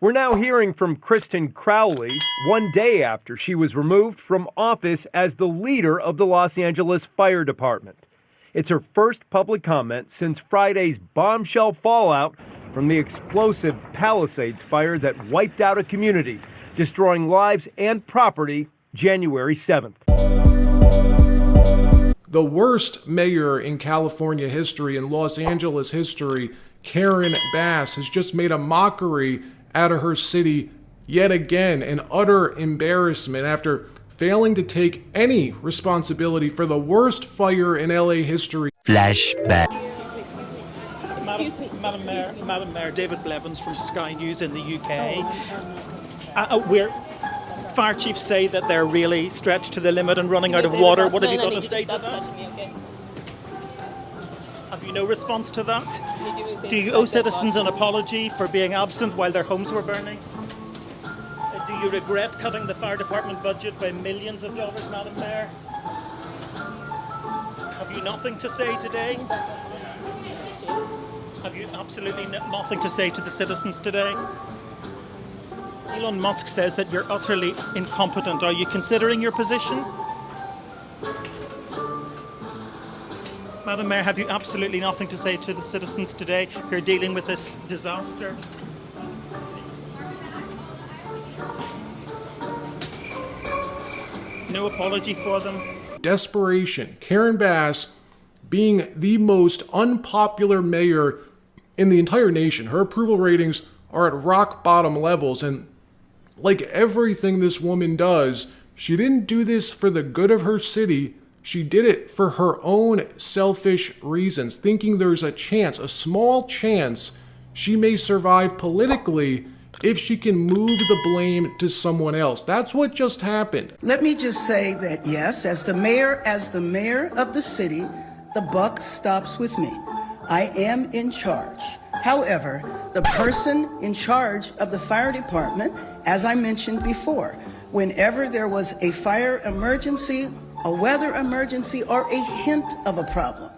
We're now hearing from Kristen Crowley 1 day after she was removed from office as the leader of the Los Angeles Fire Department. It's her first public comment since Friday's bombshell fallout from the explosive Palisades fire that wiped out a community, destroying lives and property January 7th. The worst mayor in California history, in Los Angeles history, Karen Bass, has just made a mockery out of her city yet again, an utter embarrassment after failing to take any responsibility for the worst fire in LA history. Flashback. Madam Mayor, David Blevins from Sky News in the UK. Fire chiefs say that they're really stretched to the limit and running out of water. What have you got to say to that? Have you no response to that? Do you owe citizens an apology for being absent while their homes were burning? Do you regret cutting the fire department budget by millions of dollars, Madam Mayor? Have you nothing to say today? Have you absolutely nothing to say to the citizens today? Elon Musk says that you're utterly incompetent. Are you considering your position? Madam Mayor, have you absolutely nothing to say to the citizens today who are dealing with this disaster? No apology for them? Desperation. Karen Bass being the most unpopular mayor in the entire nation. Her approval ratings are at rock bottom levels, and like everything this woman does, she didn't do this for the good of her city. She did it for her own selfish reasons, thinking there's a chance, a small chance, she may survive politically if she can move the blame to someone else. That's what just happened. Let me just say that yes, as the mayor of the city, the buck stops with me. I am in charge. However, the person in charge of the fire department, as I mentioned before, whenever there was a fire emergency, a weather emergency, or a hint of a problem,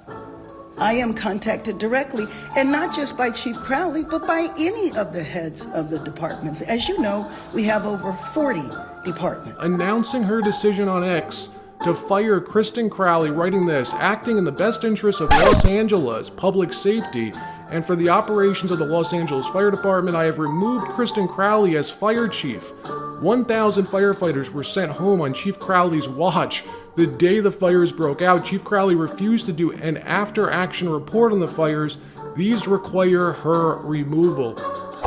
I am contacted directly, and not just by Chief Crowley, but by any of the heads of the departments. As you know, we have over 40 departments. Announcing her decision on X to fire Kristen Crowley, writing this, acting in the best interest of Los Angeles public safety and for the operations of the Los Angeles Fire Department, I have removed Kristen Crowley as fire chief. 1,000 firefighters were sent home on Chief Crowley's watch. The day the fires broke out, Chief Crowley refused to do an after-action report on the fires. These require her removal.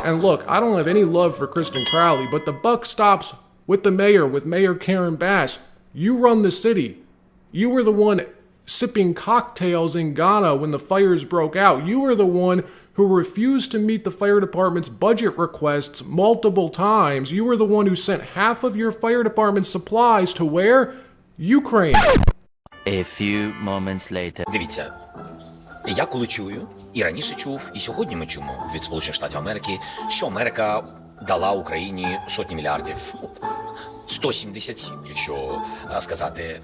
And look, I don't have any love for Kristen Crowley, but the buck stops with the mayor, with Mayor Karen Bass. You run the city. You were the one sipping cocktails in Ghana when the fires broke out. You were the one who refused to meet the fire department's budget requests multiple times. You were the one who sent half of your fire department's supplies to where? Ukraine. A few moments later. Дивіться, я коли чую, і раніше чув, і сьогодні ми чуємо від Сполучених Штатів Америки, що Америка дала Україні сотні мільярдів. 177, якщо сказати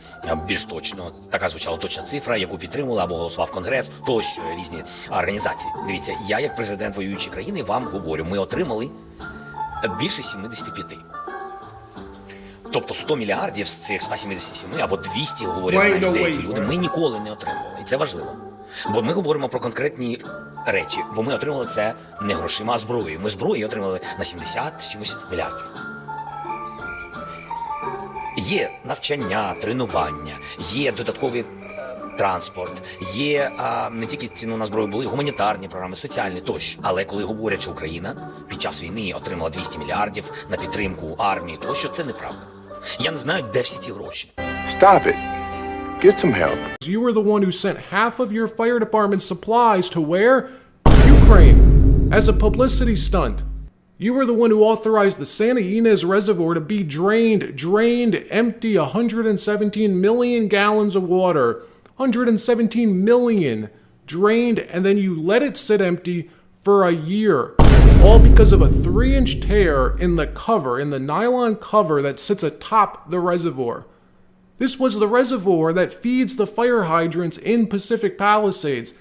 більш точно. Така звучала точна цифра, яку підтримували або голосував Конгрес, тощо різні організації. Дивіться, я як президент воюючої країни вам говорю, ми отримали більше 75. Тобто 100 мільярдів з цих 177 або 200, говорять деякі люди, ми ніколи не отримали. І це важливо. Бо ми говоримо про конкретні речі, бо ми отримали це не грошима, а зброєю. Ми зброю отримали на 70 з чимось мільярдів. Є навчання, тренування, є додатковий транспорт, є не тільки ціну на зброю, були гуманітарні програми, соціальні тощо. Але коли говорять, що Україна під час війни отримала 200 мільярдів на підтримку армії тощо, це неправда. Я не знаю, де всі ці гроші. Stop it. Get some help. You were the one who sent half of your fire department's supplies to where? Ukraine, as a publicity stunt. You were the one who authorized the Santa Ynez Reservoir to be drained empty, 117 million gallons of water, 117 million drained, and then you let it sit empty for a year, all because of a 3-inch tear in the cover, in the nylon cover that sits atop the reservoir. This was the reservoir that feeds the fire hydrants in Pacific Palisades.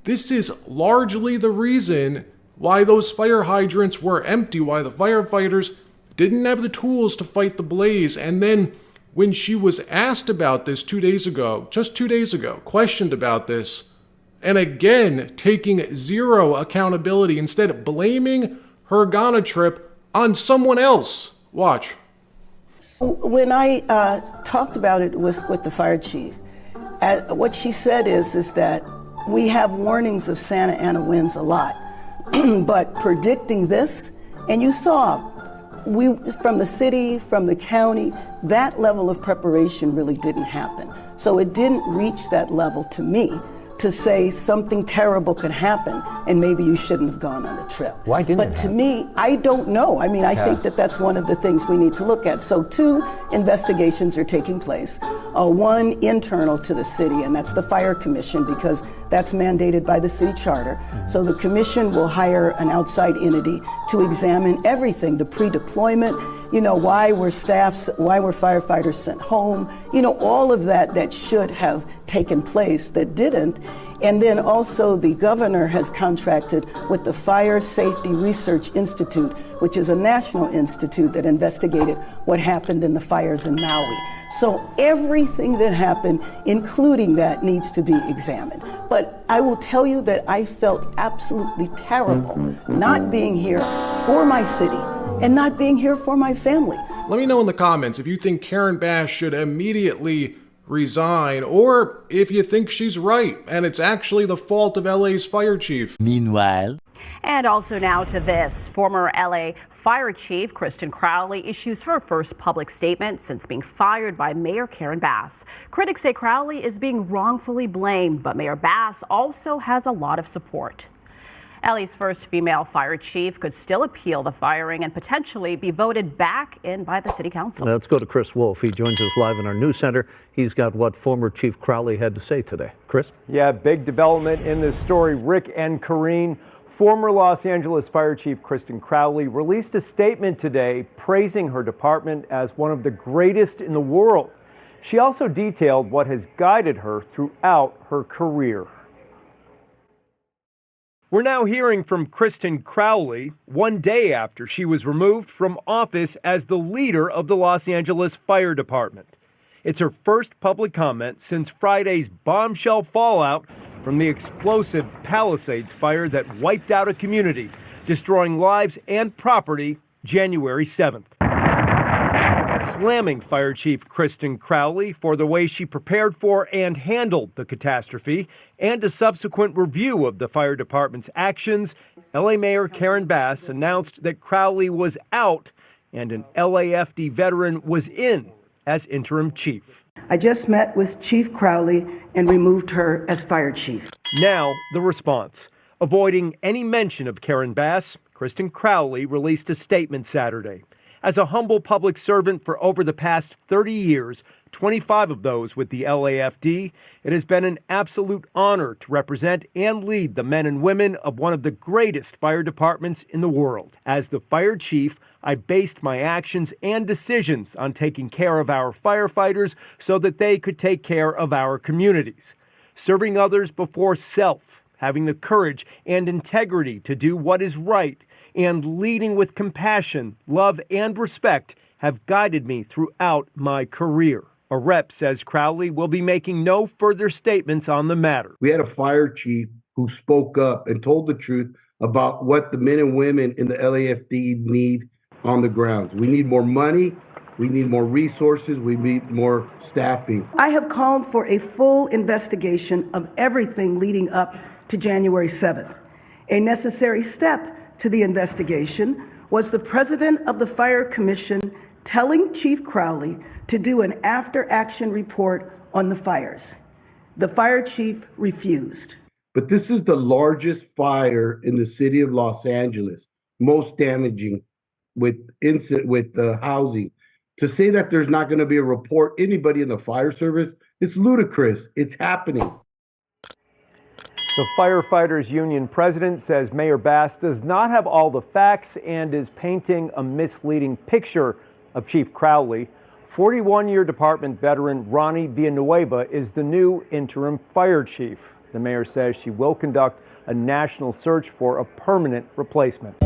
This is largely the reason why those fire hydrants were empty, why the firefighters didn't have the tools to fight the blaze. And then when she was asked about this 2 days ago, just 2 days ago, questioned about this, and again taking zero accountability, instead blaming her Ghana trip on someone else. Watch. When I talked about it with the fire chief, what she said is that we have warnings of Santa Ana winds a lot, but predicting this, and you saw, from the city, from the county, that level of preparation really didn't happen. So it didn't reach that level to me to say something terrible could happen and maybe you shouldn't have gone on a trip. Why didn't it But to happen? me, I don't know. I mean, I think that that's one of the things we need to look at. So 2 investigations are taking place. One internal to the city, and that's the Fire Commission, because that's mandated by the city charter. So the commission will hire an outside entity to examine everything, the pre-deployment, why were firefighters sent home, all of that should have taken place that didn't. And then also the governor has contracted with the Fire Safety Research Institute, which is a national institute that investigated what happened in the fires in Maui. So everything that happened, including that, needs to be examined. But I will tell you that I felt absolutely terrible not being here for my city and not being here for my family. Let me know in the comments if you think Karen Bass should immediately resign, or if you think she's right and it's actually the fault of LA's fire chief. Meanwhile. And also now to this. Former LA Fire Chief Kristen Crowley issues her first public statement since being fired by Mayor Karen Bass. Critics say Crowley is being wrongfully blamed, but Mayor Bass also has a lot of support. LA's first female fire chief could still appeal the firing and potentially be voted back in by the city council. Let's go to Chris Wolf. He joins us live in our news center. He's got what former Chief Crowley had to say today. Chris? Yeah, big development in this story. Rick and Kareen, former Los Angeles Fire Chief Kristen Crowley released a statement today praising her department as one of the greatest in the world. She also detailed what has guided her throughout her career. We're now hearing from Kristen Crowley 1 day after she was removed from office as the leader of the Los Angeles Fire Department. It's her first public comment since Friday's bombshell fallout from the explosive Palisades fire that wiped out a community, destroying lives and property January 7th. Slamming Fire Chief Kristen Crowley for the way she prepared for and handled the catastrophe and a subsequent review of the fire department's actions, LA Mayor Karen Bass announced that Crowley was out and an LAFD veteran was in as interim chief. I just met with Chief Crowley and removed her as fire chief. Now, the response. Avoiding any mention of Karen Bass, Kristen Crowley released a statement Saturday. As a humble public servant for over the past 30 years, 25 of those with the LAFD, it has been an absolute honor to represent and lead the men and women of one of the greatest fire departments in the world. As the fire chief, I based my actions and decisions on taking care of our firefighters so that they could take care of our communities. Serving others before self, having the courage and integrity to do what is right, and leading with compassion, love, and respect have guided me throughout my career. A rep says Crowley will be making no further statements on the matter. We had a fire chief who spoke up and told the truth about what the men and women in the LAFD need on the grounds. We need more money. We need more resources. We need more staffing. I have called for a full investigation of everything leading up to January 7th. A necessary step to the investigation was the president of the Fire Commission telling Chief Crowley to do an after-action report on the fires. The fire chief refused. But this is the largest fire in the city of Los Angeles, most damaging with housing. To say that there's not going to be a report, anybody in the fire service, it's ludicrous. It's happening. The Firefighters Union president says Mayor Bass does not have all the facts and is painting a misleading picture of Chief Crowley. 41-year department veteran Ronnie Villanueva is the new interim fire chief. The mayor says she will conduct a national search for a permanent replacement.